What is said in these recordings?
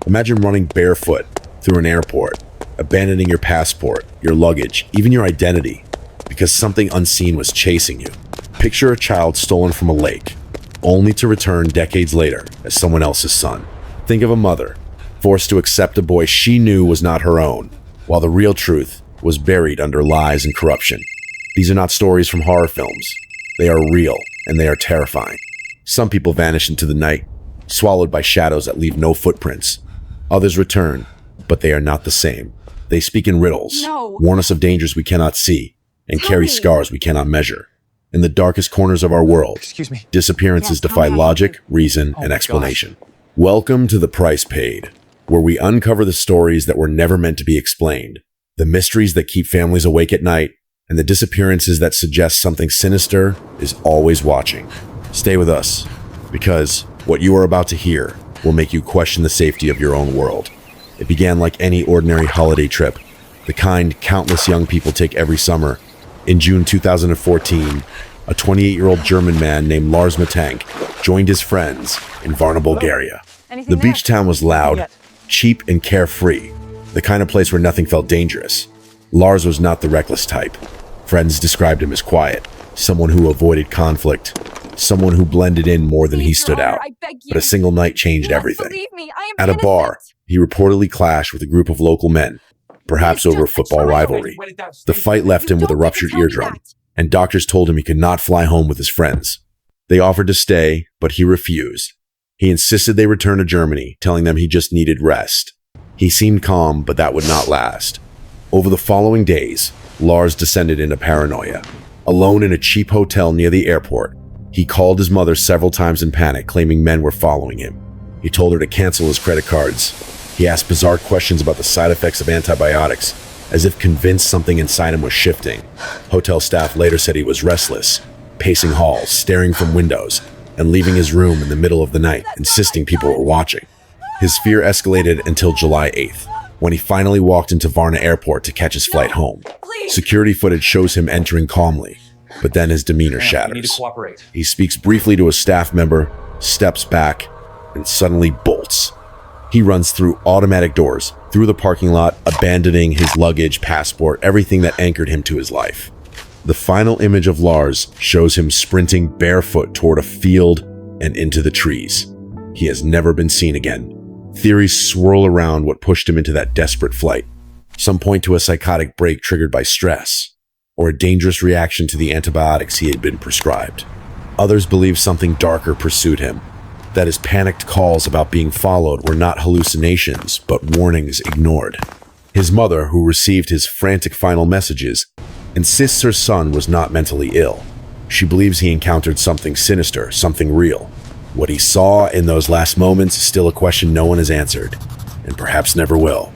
Imagine running barefoot through an airport, abandoning your passport, your luggage, even your identity, because something unseen was chasing you. Picture a child stolen from a lake, only to return decades later as someone else's son. Think of a mother, forced to accept a boy she knew was not her own, while the real truth was buried under lies and corruption. These are not stories from horror films. They are real, and they are terrifying. Some people vanish into the night, swallowed by shadows that leave no footprints. Others return, but they are not the same. They speak in riddles, warn us of dangers we cannot see, and carry scars we cannot measure. In the darkest corners of our world, disappearances defy logic, reason, and explanation. Welcome to The Price Paid, where we uncover the stories that were never meant to be explained, the mysteries that keep families awake at night, and the disappearances that suggest something sinister is always watching. Stay with us, because what you are about to hear will make you question the safety of your own world. It began like any ordinary holiday trip, the kind countless young people take every summer. In June 2014, a 28-year-old German man named Lars Matank joined his friends in Varna, Bulgaria. The beach town was loud, cheap, and carefree, the kind of place where nothing felt dangerous. Lars was not the reckless type. Friends described him as quiet, someone who avoided conflict, someone who blended in more than he stood out. But a single night changed everything. At a bar, he reportedly clashed with a group of local men, perhaps over a football rivalry. The fight left him with a ruptured eardrum, and doctors told him he could not fly home with his friends. They offered to stay, but he refused. He insisted they return to Germany, telling them he just needed rest. He seemed calm, but that would not last. Over the following days, Lars descended into paranoia. Alone in a cheap hotel near the airport, he called his mother several times in panic, claiming men were following him. He told her to cancel his credit cards. He asked bizarre questions about the side effects of antibiotics, as if convinced something inside him was shifting. Hotel staff later said he was restless, pacing halls, staring from windows, and leaving his room in the middle of the night, insisting people were watching. His fear escalated until July 8th, when he finally walked into Varna Airport to catch his flight home. Security footage shows him entering calmly, but then his demeanor shatters. He speaks briefly to a staff member, steps back, and suddenly bolts. He runs through automatic doors, through the parking lot, abandoning his luggage, passport, everything that anchored him to his life. The final image of Lars shows him sprinting barefoot toward a field and into the trees. He has never been seen again. Theories swirl around what pushed him into that desperate flight. Some point to a psychotic break triggered by stress, or a dangerous reaction to the antibiotics he had been prescribed. Others believe something darker pursued him, that his panicked calls about being followed were not hallucinations, but warnings ignored. His mother, who received his frantic final messages, insists her son was not mentally ill. She believes he encountered something sinister, something real. What he saw in those last moments is still a question no one has answered, and perhaps never will.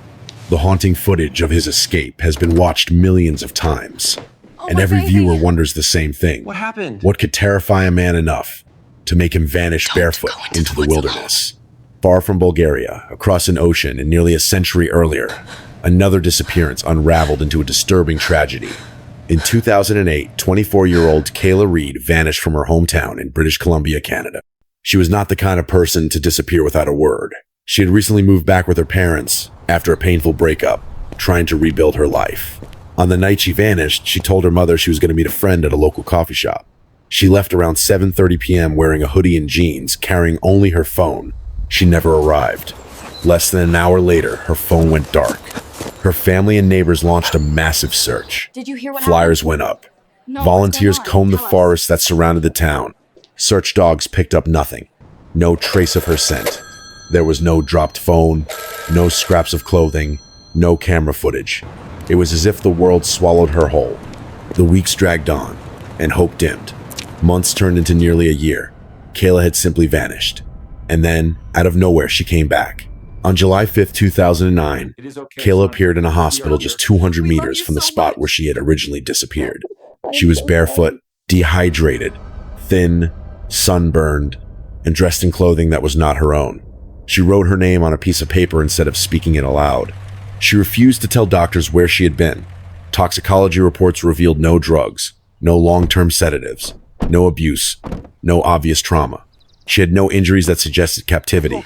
The haunting footage of his escape has been watched millions of times, and every viewer wonders the same thing. What happened? What could terrify a man enough to make him vanish barefoot into the wilderness? Far from Bulgaria, across an ocean, and nearly a century earlier, another disappearance unraveled into a disturbing tragedy. In 2008, 24-year-old Kayla Reed vanished from her hometown in British Columbia, Canada. She was not the kind of person to disappear without a word. She had recently moved back with her parents after a painful breakup, trying to rebuild her life. On the night she vanished, she told her mother she was going to meet a friend at a local coffee shop. She left around 7:30 p.m. wearing a hoodie and jeans, carrying only her phone. She never arrived. Less than an hour later, her phone went dark. Her family and neighbors launched a massive search. Did you hear what Flyers happened? went up. No, Volunteers what's going on? combed the Tell us. forests that surrounded the town. Search dogs picked up nothing. No trace of her scent. There was no dropped phone, no scraps of clothing, no camera footage. It was as if the world swallowed her whole. The weeks dragged on, and hope dimmed. Months turned into nearly a year. Kayla had simply vanished. And then, out of nowhere, she came back. On July 5th, 2009, Kayla appeared in a hospital just 200 meters from the spot where she had originally disappeared. She was barefoot, dehydrated, thin, sunburned, and dressed in clothing that was not her own. She wrote her name on a piece of paper instead of speaking it aloud. She refused to tell doctors where she had been. Toxicology reports revealed no drugs, no long-term sedatives, no abuse, no obvious trauma. She had no injuries that suggested captivity,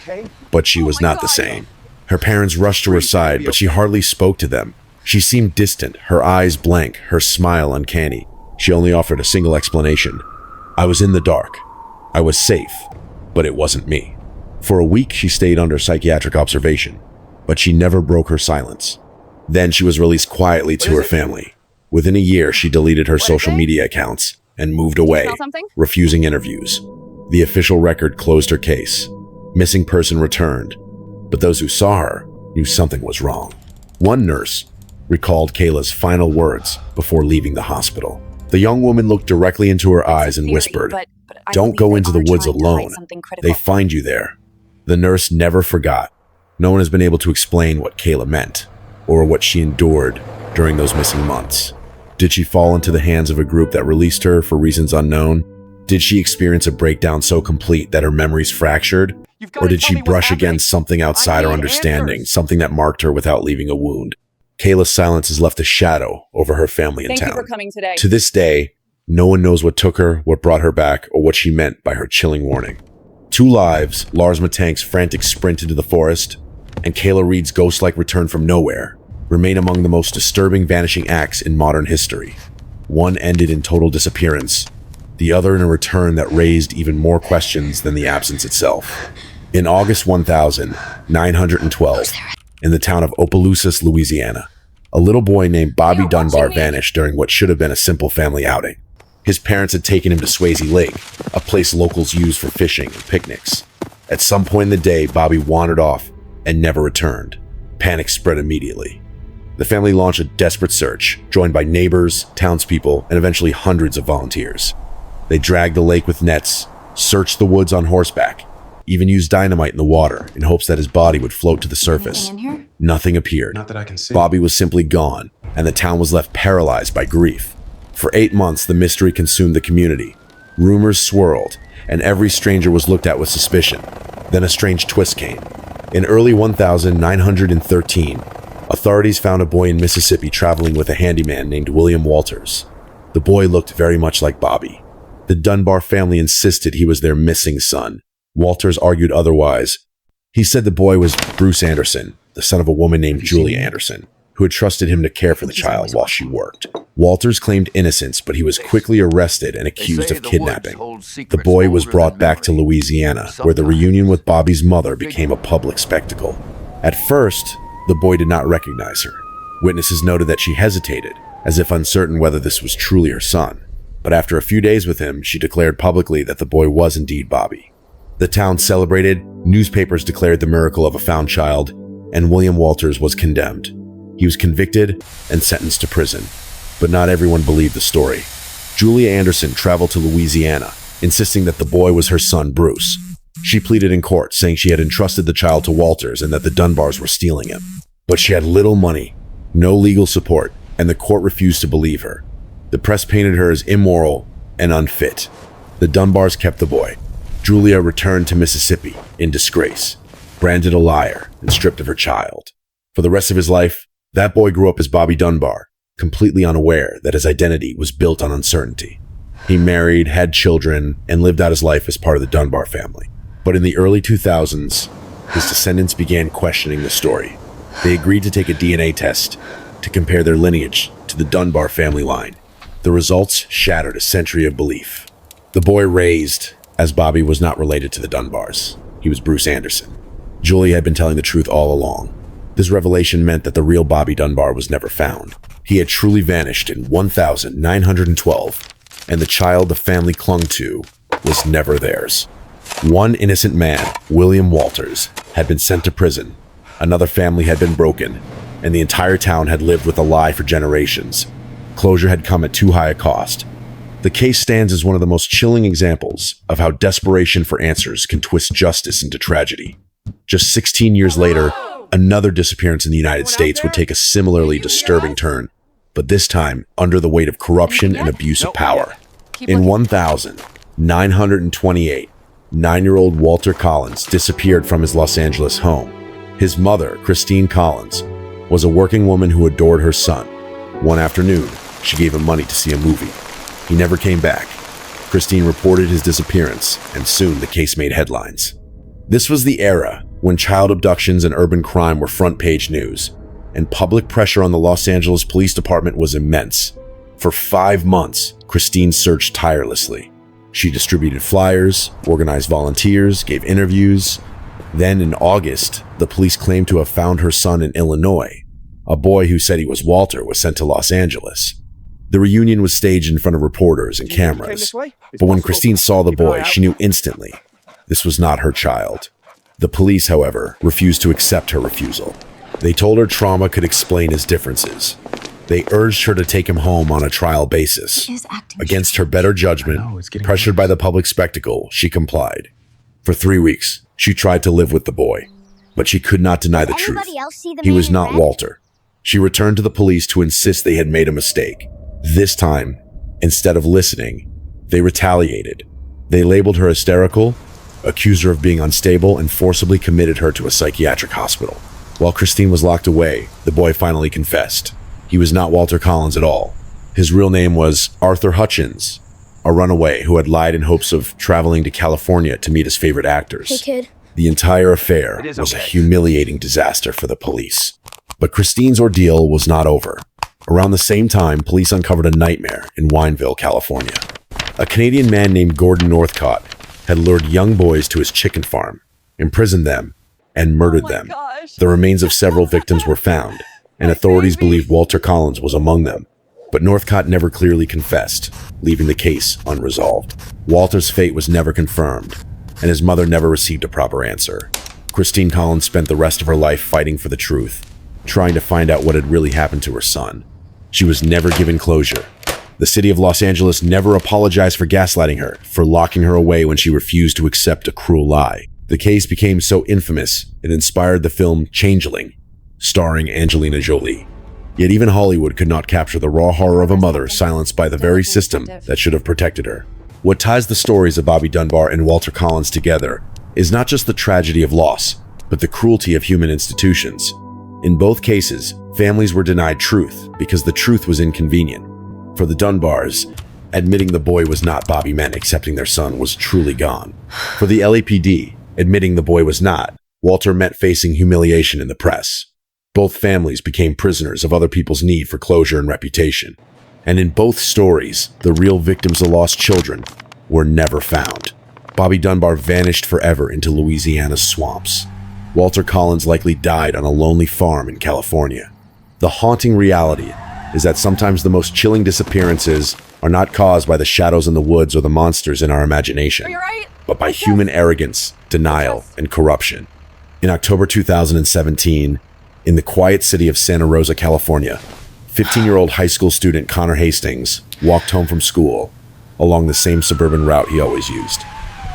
but she was not the same. Her parents rushed to her side, but she hardly spoke to them. She seemed distant, her eyes blank, her smile uncanny. She only offered a single explanation. I was in the dark. I was safe, but it wasn't me. For a week, she stayed under psychiatric observation, but she never broke her silence. Then she was released quietly to her family. Within a year, she deleted her social media accounts and moved away, refusing interviews. The official record closed her case. Missing person returned, but those who saw her knew something was wrong. One nurse recalled Kayla's final words before leaving the hospital. The young woman looked directly into her eyes and whispered, "Don't go into the woods alone. They find you there." The nurse never forgot. No one has been able to explain what Kayla meant or what she endured during those missing months. Did she fall into the hands of a group that released her for reasons unknown? Did she experience a breakdown so complete that her memories fractured? Or did she brush against something outside her understanding, something that marked her without leaving a wound? Kayla's silence has left a shadow over her family and town. Thank you for coming today. To this day, no one knows what took her, what brought her back, or what she meant by her chilling warning. 2 lives, Lars Matank's frantic sprint into the forest, and Kayla Reed's ghost-like return from nowhere, remain among the most disturbing vanishing acts in modern history. One ended in total disappearance, the other in a return that raised even more questions than the absence itself. In August 1912, in the town of Opelousas, Louisiana, a little boy named Bobby Dunbar vanished during what should have been a simple family outing. His parents had taken him to Swayze Lake, a place locals use for fishing and picnics. At some point in the day, Bobby wandered off and never returned. Panic spread immediately. The family launched a desperate search, joined by neighbors, townspeople, and eventually hundreds of volunteers. They dragged the lake with nets, searched the woods on horseback, even used dynamite in the water in hopes that his body would float to the surface. Nothing appeared. Not that I can see. Bobby was simply gone, and the town was left paralyzed by grief. For 8 months, the mystery consumed the community. Rumors swirled, and every stranger was looked at with suspicion. Then a strange twist came. In early 1913, authorities found a boy in Mississippi traveling with a handyman named William Walters. The boy looked very much like Bobby. The Dunbar family insisted he was their missing son. Walters argued otherwise. He said the boy was Bruce Anderson, the son of a woman named Julia Anderson, who had trusted him to care for the child while she worked. Walters claimed innocence, but he was quickly arrested and accused of kidnapping. The boy was brought back to Louisiana, where the reunion with Bobby's mother became a public spectacle. At first, the boy did not recognize her. Witnesses noted that she hesitated, as if uncertain whether this was truly her son. But after a few days with him, she declared publicly that the boy was indeed Bobby. The town celebrated, newspapers declared the miracle of a found child, and William Walters was condemned. He was convicted and sentenced to prison. But not everyone believed the story. Julia Anderson traveled to Louisiana, insisting that the boy was her son, Bruce. She pleaded in court, saying she had entrusted the child to Walters and that the Dunbars were stealing him. But she had little money, no legal support, and the court refused to believe her. The press painted her as immoral and unfit. The Dunbars kept the boy. Julia returned to Mississippi in disgrace, branded a liar, and stripped of her child. For the rest of his life, that boy grew up as Bobby Dunbar, completely unaware that his identity was built on uncertainty. He married, had children, and lived out his life as part of the Dunbar family. But in the early 2000s, his descendants began questioning the story. They agreed to take a DNA test to compare their lineage to the Dunbar family line. The results shattered a century of belief. The boy raised as Bobby was not related to the Dunbars. He was Bruce Anderson. Julia had been telling the truth all along. This revelation meant that the real Bobby Dunbar was never found. He had truly vanished in 1912, and the child the family clung to was never theirs. One innocent man, William Walters, had been sent to prison. Another family had been broken, and the entire town had lived with a lie for generations. Closure had come at too high a cost. The case stands as one of the most chilling examples of how desperation for answers can twist justice into tragedy. Just 16 years later, another disappearance in the United States would take a similarly disturbing turn, but this time under the weight of corruption and abuse of power. In 1928, 9-year-old Walter Collins disappeared from his Los Angeles home. His mother, Christine Collins, was a working woman who adored her son. One afternoon, she gave him money to see a movie. He never came back. Christine reported his disappearance, and soon the case made headlines. This was the era when child abductions and urban crime were front-page news, and public pressure on the Los Angeles Police Department was immense. For 5 months, Christine searched tirelessly. She distributed flyers, organized volunteers, gave interviews. Then in August, the police claimed to have found her son in Illinois. A boy who said he was Walter was sent to Los Angeles. The reunion was staged in front of reporters and cameras. But when Christine saw the boy, she knew instantly this was not her child. The police, however, refused to accept her refusal. They told her trauma could explain his differences. They urged her to take him home on a trial basis. Against her better judgment, pressured by the public spectacle, she complied. For 3 weeks, she tried to live with the boy, but she could not deny the truth. He was not Walter. She returned to the police to insist they had made a mistake. This time, instead of listening, they retaliated. They labeled her hysterical, accused her of being unstable, and forcibly committed her to a psychiatric hospital. While Christine was locked away, the boy finally confessed. He was not Walter Collins at all. His real name was Arthur Hutchins, a runaway who had lied in hopes of traveling to California to meet his favorite actors. Hey, kid. The entire affair was a humiliating disaster for the police. But Christine's ordeal was not over. Around the same time, police uncovered a nightmare in Wineville, California. A Canadian man named Gordon Northcott had lured young boys to his chicken farm, imprisoned them, and murdered them. The remains of several victims were found, and authorities believed Walter Collins was among them. But Northcott never clearly confessed, leaving the case unresolved. Walter's fate was never confirmed, and his mother never received a proper answer. Christine Collins spent the rest of her life fighting for the truth, trying to find out what had really happened to her son. She was never given closure. The city of Los Angeles never apologized for gaslighting her, for locking her away when she refused to accept a cruel lie. The case became so infamous, it inspired the film Changeling, starring Angelina Jolie. Yet even Hollywood could not capture the raw horror of a mother silenced by the very system that should have protected her. What ties the stories of Bobby Dunbar and Walter Collins together is not just the tragedy of loss, but the cruelty of human institutions. In both cases, families were denied truth because the truth was inconvenient. For the Dunbars, admitting the boy was not Bobby meant accepting their son was truly gone. For the LAPD, admitting the boy was not, Walter meant facing humiliation in the press. Both families became prisoners of other people's need for closure and reputation. And in both stories, the real victims of lost children were never found. Bobby Dunbar vanished forever into Louisiana's swamps. Walter Collins likely died on a lonely farm in California. The haunting reality is that sometimes the most chilling disappearances are not caused by the shadows in the woods or the monsters in our imagination, but by human arrogance, denial, and corruption. In October 2017, in the quiet city of Santa Rosa, California, 15-year-old high school student Connor Hastings walked home from school along the same suburban route he always used.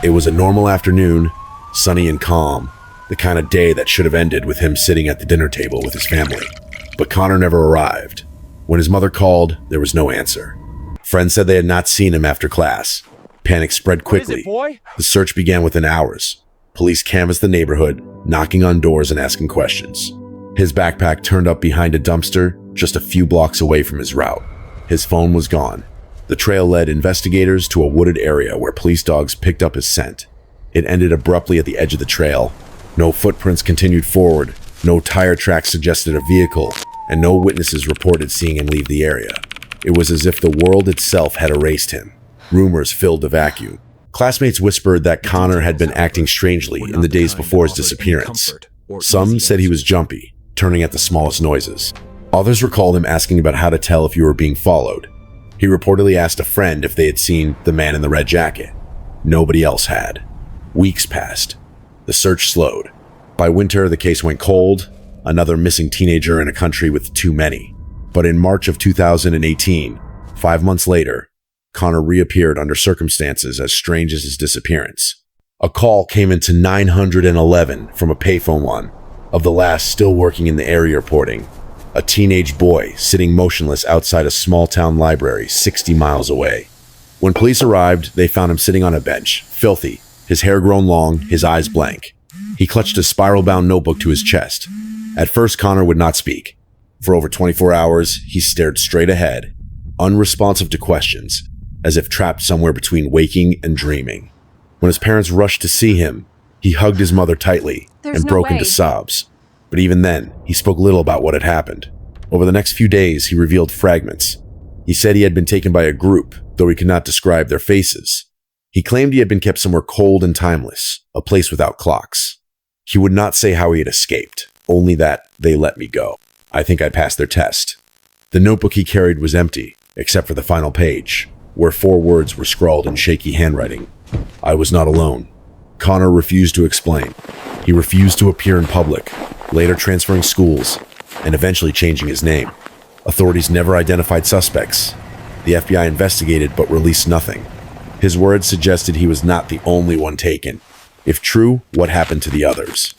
It was a normal afternoon, sunny and calm, the kind of day that should have ended with him sitting at the dinner table with his family. But Connor never arrived. When his mother called, there was no answer. Friends said they had not seen him after class. Panic spread quickly. The search began within hours. Police canvassed the neighborhood, knocking on doors and asking questions. His backpack turned up behind a dumpster just a few blocks away from his route. His phone was gone. The trail led investigators to a wooded area where police dogs picked up his scent. It ended abruptly at the edge of the trail. No footprints continued forward, no tire tracks suggested a vehicle, and no witnesses reported seeing him leave the area. It was as if the world itself had erased him. Rumors filled the vacuum. Classmates whispered that Connor had been acting strangely in the days before his disappearance. Some said he was jumpy, turning at the smallest noises. Others recalled him asking about how to tell if you were being followed. He reportedly asked a friend if they had seen the man in the red jacket. Nobody else had. Weeks passed. The search slowed. By winter, the case went cold, another missing teenager in a country with too many. But in March of 2018, 5 months later, Connor reappeared under circumstances as strange as his disappearance. A call came into 911 from a payphone line of the last still working in the area reporting. A teenage boy sitting motionless outside a small-town library 60 miles away. When police arrived, they found him sitting on a bench, filthy, his hair grown long, his eyes blank. He clutched a spiral-bound notebook to his chest. At first, Connor would not speak. For over 24 hours, he stared straight ahead, unresponsive to questions, as if trapped somewhere between waking and dreaming. When his parents rushed to see him, He hugged his mother tightly and broke into sobs. But even then, he spoke little about what had happened. Over the next few days, he revealed fragments. He said he had been taken by a group, though he could not describe their faces. He claimed he had been kept somewhere cold and timeless, a place without clocks. He would not say how he had escaped, only that they let me go. I think I passed their test. The notebook he carried was empty, except for the final page, where 4 words were scrawled in shaky handwriting. I was not alone. Connor refused to explain. He refused to appear in public, later transferring schools, and eventually changing his name. Authorities never identified suspects. The FBI investigated but released nothing. His words suggested he was not the only one taken. If true, what happened to the others?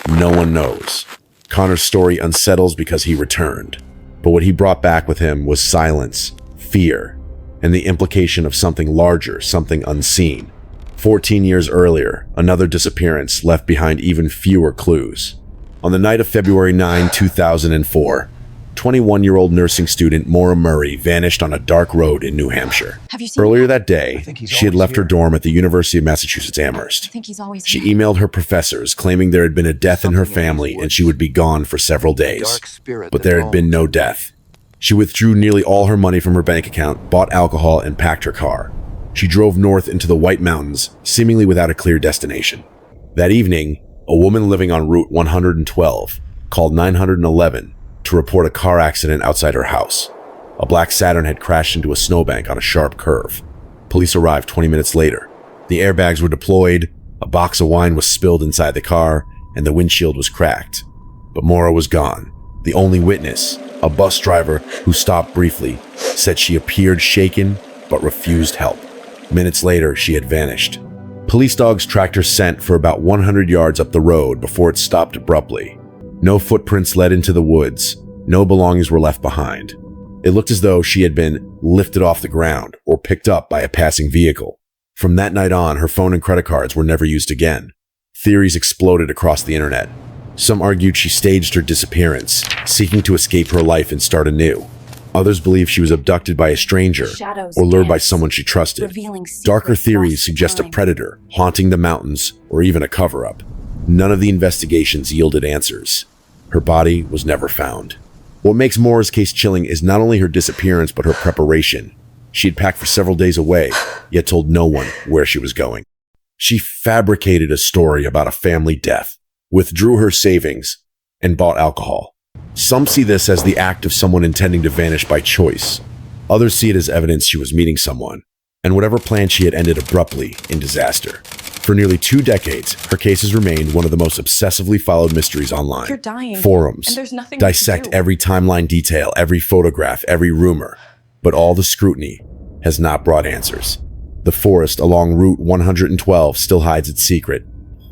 No one knows. Connor's story unsettles because he returned. But what he brought back with him was silence, fear, and the implication of something larger, something unseen. 14 years earlier, another disappearance left behind even fewer clues. On the night of February 9, 2004, 21-year-old nursing student Maura Murray vanished on a dark road in New Hampshire. Earlier that day, she had left her dorm at the University of Massachusetts Amherst. She emailed her professors claiming there had been a death in her family and she would be gone for several days. But there had been no death. She withdrew nearly all her money from her bank account, bought alcohol, and packed her car. She drove north into the White Mountains, seemingly without a clear destination. That evening, a woman living on Route 112 called 911 to report a car accident outside her house. A black Saturn had crashed into a snowbank on a sharp curve. Police arrived 20 minutes later. The airbags were deployed, a box of wine was spilled inside the car, and the windshield was cracked. But Maura was gone. The only witness, a bus driver who stopped briefly, said she appeared shaken but refused help. Minutes later, she had vanished. Police dogs tracked her scent for about 100 yards up the road before it stopped abruptly. No footprints led into the woods. No belongings were left behind. It looked as though she had been lifted off the ground or picked up by a passing vehicle. From that night on, her phone and credit cards were never used again. Theories exploded across the internet. Some argued she staged her disappearance, seeking to escape her life and start anew. Others believed she was abducted by a stranger or lured by someone she trusted. Darker theories suggest a predator haunting the mountains or even a cover-up. None of the investigations yielded answers. Her body was never found. What makes Maura's case chilling is not only her disappearance but her preparation. She had packed for several days away, yet told no one where she was going. She fabricated a story about a family death, withdrew her savings, and bought alcohol. Some see this as the act of someone intending to vanish by choice. Others see it as evidence she was meeting someone, and whatever plan she had ended abruptly in disaster. For nearly 2 decades, her case has remained one of the most obsessively followed mysteries online. You're dying, Forums and there's nothing dissect to do. every timeline detail, every photograph, every rumor. But all the scrutiny has not brought answers. The forest along Route 112 still hides its secret.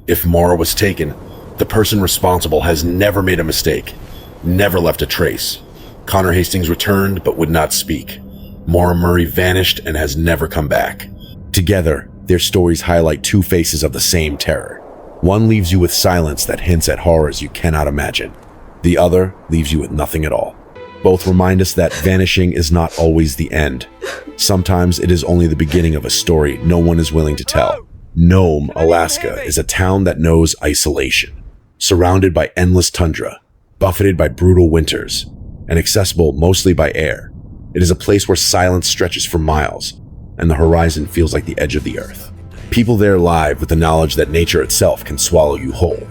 If Maura was taken, the person responsible has never made a mistake, never left a trace. Connor Hastings returned but would not speak. Maura Murray vanished and has never come back. Together, their stories highlight 2 faces of the same terror. One leaves you with silence that hints at horrors you cannot imagine. The other leaves you with nothing at all. Both remind us that vanishing is not always the end. Sometimes it is only the beginning of a story no one is willing to tell. Nome, Alaska is a town that knows isolation. Surrounded by endless tundra, buffeted by brutal winters, and accessible mostly by air. It is a place where silence stretches for miles, and the horizon feels like the edge of the earth. People there live with the knowledge that nature itself can swallow you whole.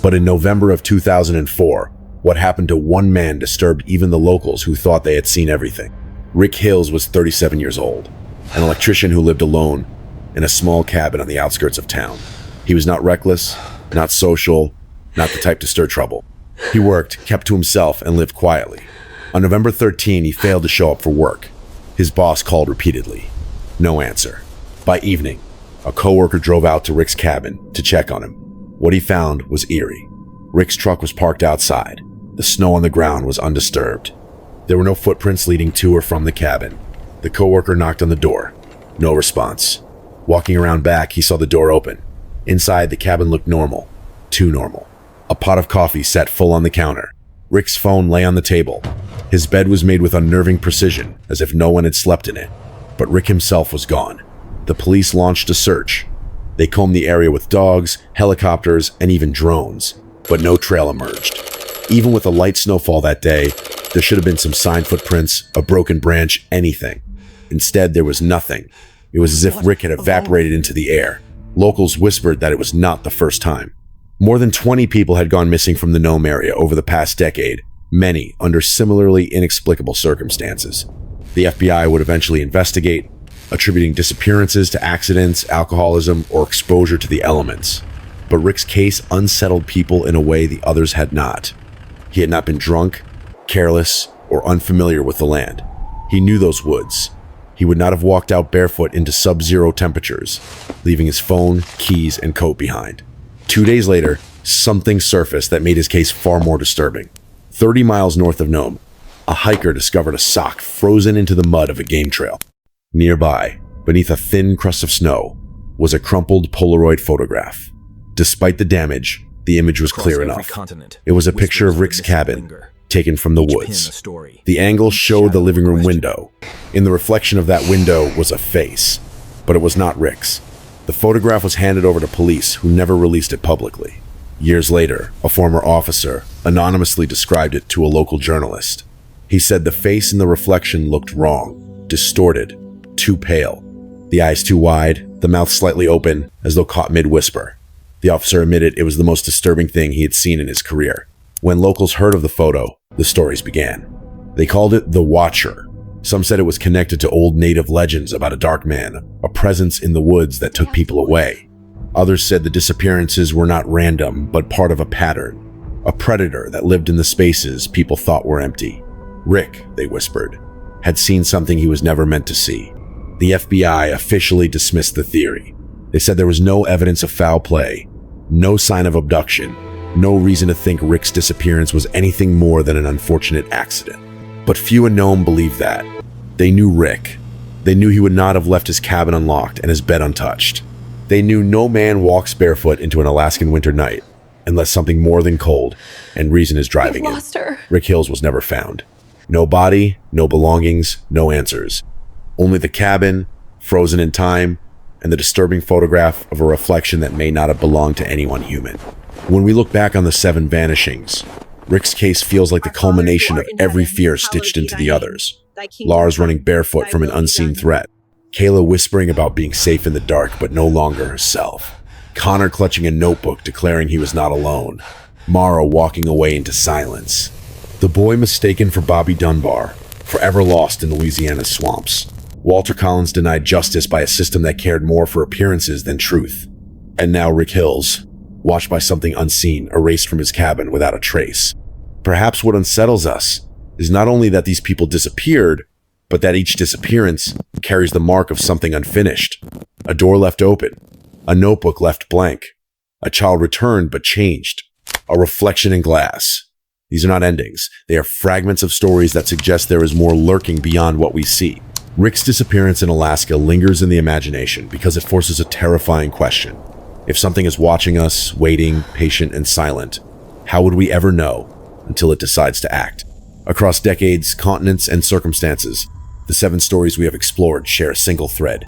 But in November of 2004, what happened to one man disturbed even the locals who thought they had seen everything. Rick Hills was 37 years old, an electrician who lived alone in a small cabin on the outskirts of town. He was not reckless, not social, not the type to stir trouble. He worked, kept to himself, and lived quietly. On November 13, he failed to show up for work. His boss called repeatedly. No answer. By evening, a coworker drove out to Rick's cabin to check on him. What he found was eerie. Rick's truck was parked outside. The snow on the ground was undisturbed. There were no footprints leading to or from the cabin. The coworker knocked on the door. No response. Walking around back, he saw the door open. Inside, the cabin looked normal. Too normal. A pot of coffee sat full on the counter. Rick's phone lay on the table. His bed was made with unnerving precision, as if no one had slept in it. But Rick himself was gone. The police launched a search. They combed the area with dogs, helicopters, and even drones, but no trail emerged. Even with a light snowfall that day, there should have been some sign footprints, a broken branch, anything. Instead, there was nothing. It was as if Rick had evaporated into the air. Locals whispered that it was not the first time. More than 20 people had gone missing from the Nome area over the past decade, many under similarly inexplicable circumstances. The FBI would eventually investigate, attributing disappearances to accidents, alcoholism, or exposure to the elements. But Rick's case unsettled people in a way the others had not. He had not been drunk, careless, or unfamiliar with the land. He knew those woods. He would not have walked out barefoot into sub-zero temperatures, leaving his phone, keys, and coat behind. 2 days later, something surfaced that made his case far more disturbing. 30 miles north of Nome, a hiker discovered a sock frozen into the mud of a game trail. Nearby, beneath a thin crust of snow, was a crumpled Polaroid photograph. Despite the damage, the image was clear enough. It was a picture of Rick's cabin, taken from the woods. The angle showed the living room window. In the reflection of that window was a face, but it was not Rick's. The photograph was handed over to police, who never released it publicly. Years later, a former officer anonymously described it to a local journalist. He said the face in the reflection looked wrong, distorted, too pale. The eyes too wide, the mouth slightly open, as though caught mid-whisper. The officer admitted it was the most disturbing thing he had seen in his career. When locals heard of the photo, the stories began. They called it the Watcher. Some said it was connected to old native legends about a dark man, a presence in the woods that took people away. Others said the disappearances were not random, but part of a pattern, a predator that lived in the spaces people thought were empty. Rick, they whispered, had seen something he was never meant to see. The FBI officially dismissed the theory. They said there was no evidence of foul play, no sign of abduction, no reason to think Rick's disappearance was anything more than an unfortunate accident. But few in Nome believed that. They knew Rick. They knew he would not have left his cabin unlocked and his bed untouched. They knew no man walks barefoot into an Alaskan winter night unless something more than cold and reason is driving him. Rick Hills was never found. No body, no belongings, no answers. Only the cabin, frozen in time, and the disturbing photograph of a reflection that may not have belonged to anyone human. When we look back on the 7 vanishings, Rick's case feels like the culmination of every fear stitched into the others. Lars running barefoot from an unseen threat. Kayla whispering about being safe in the dark but no longer herself. Connor clutching a notebook declaring he was not alone. Mara walking away into silence. The boy mistaken for Bobby Dunbar, forever lost in Louisiana's swamps. Walter Collins denied justice by a system that cared more for appearances than truth. And now Rick Hills, watched by something unseen, erased from his cabin without a trace. Perhaps what unsettles us is not only that these people disappeared, but that each disappearance carries the mark of something unfinished. A door left open, a notebook left blank, a child returned but changed, a reflection in glass. These are not endings. They are fragments of stories that suggest there is more lurking beyond what we see. Rick's disappearance in Alaska lingers in the imagination because it forces a terrifying question. If something is watching us, waiting, patient, and silent, how would we ever know until it decides to act? Across decades, continents, and circumstances, the 7 stories we have explored share a single thread.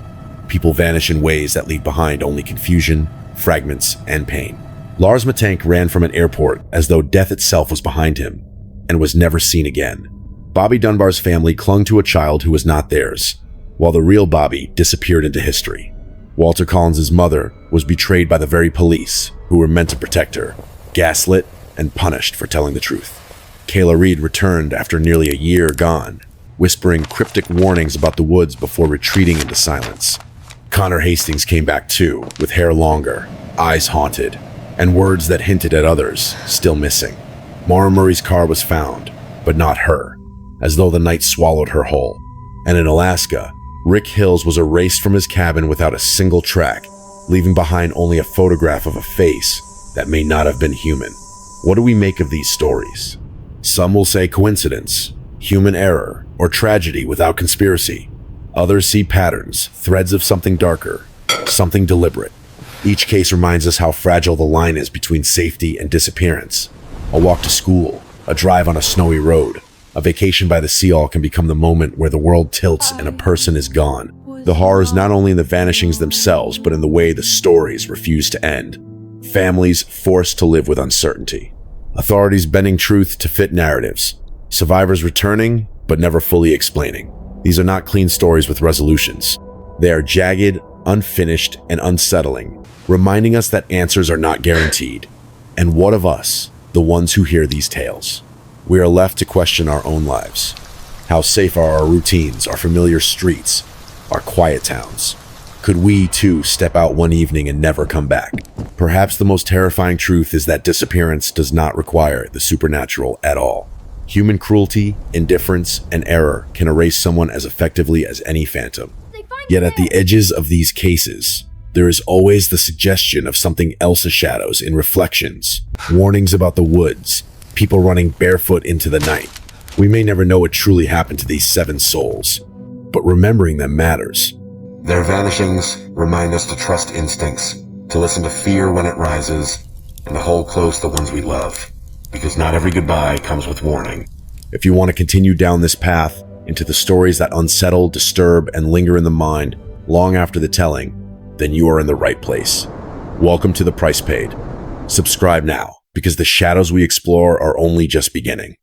People vanish in ways that leave behind only confusion, fragments, and pain. Lars Matank ran from an airport as though death itself was behind him and was never seen again. Bobby Dunbar's family clung to a child who was not theirs, while the real Bobby disappeared into history. Walter Collins' mother was betrayed by the very police who were meant to protect her, gaslit and punished for telling the truth. Kayla Reed returned after nearly a year gone, whispering cryptic warnings about the woods before retreating into silence. Connor Hastings came back too, with hair longer, eyes haunted, and words that hinted at others still missing. Mara Murray's car was found, but not her, as though the night swallowed her whole. And in Alaska, Rick Hills was erased from his cabin without a single track, leaving behind only a photograph of a face that may not have been human. What do we make of these stories? Some will say coincidence, human error, or tragedy without conspiracy. Others see patterns, threads of something darker, something deliberate. Each case reminds us how fragile the line is between safety and disappearance. A walk to school, a drive on a snowy road, a vacation by the sea all can become the moment where the world tilts and a person is gone. The horror is not only in the vanishings themselves, but in the way the stories refuse to end. Families forced to live with uncertainty. Authorities bending truth to fit narratives. Survivors returning, but never fully explaining. These are not clean stories with resolutions. They are jagged, unfinished, and unsettling, reminding us that answers are not guaranteed. And what of us, the ones who hear these tales? We are left to question our own lives. How safe are our routines, our familiar streets, our quiet towns? Could we, too, step out one evening and never come back? Perhaps the most terrifying truth is that disappearance does not require the supernatural at all. Human cruelty, indifference, and error can erase someone as effectively as any phantom. Yet at the edges of these cases, there is always the suggestion of something else shadows in reflections, warnings about the woods, people running barefoot into the night. We may never know what truly happened to these 7 souls, but remembering them matters. Their vanishings remind us to trust instincts, to listen to fear when it rises, and to hold close the ones we love, because not every goodbye comes with warning. If you want to continue down this path into the stories that unsettle, disturb, and linger in the mind long after the telling, then you are in the right place. Welcome to The Price Paid. Subscribe now, because the shadows we explore are only just beginning.